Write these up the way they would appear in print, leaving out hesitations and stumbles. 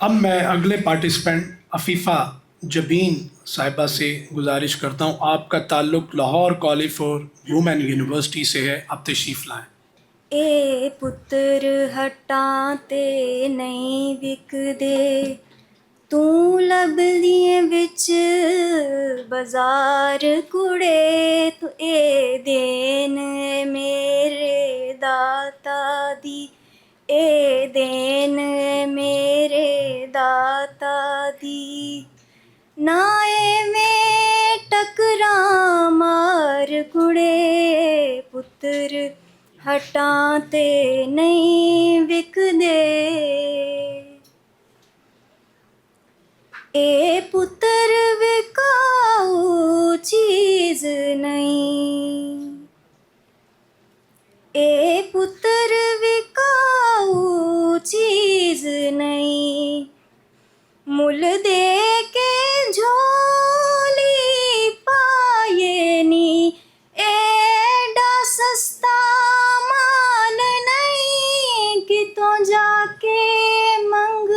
अब मैं अगले पार्टिसिपेंट अफीफ़ा जबीन साहिबा से गुजारिश करता हूँ, आपका ताल्लुक़ Lahore college for women university से है, आप तशरीफ़ लाएँ। ए पुत्र हटां ते नहीं विकदे, तू लभदिएं विच बाजार कुड़े, तू ए देन ऐ मेरे दाता दी, ए देन ऐ मेरे दाता दी। ना एवें टकरां मार कुड़े, पुत्तर हटां ते नहीं विकदे। ए पुत्तर विकाऊ चीज नहीं, ए पुत्तर विकाऊ चीज नहीं, मुल दे के झोली पाए नी, एडा सस्ता माल नहीं, कितों जाके मंग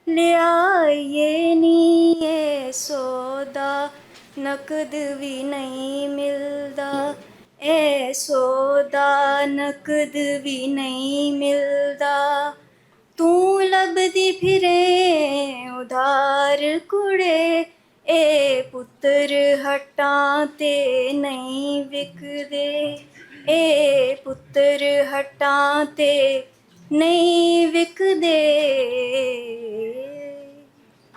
ले आए नी। ए सौदा नकद भी नहीं मिलदा, ए सौदा नकद भी नहीं मिलदा, तू लभदी फिरे उधार कुड़े, ए पुत्तर हटां ते नहीं विकदे, ए पुत्तर हटां ते नहीं विकदे।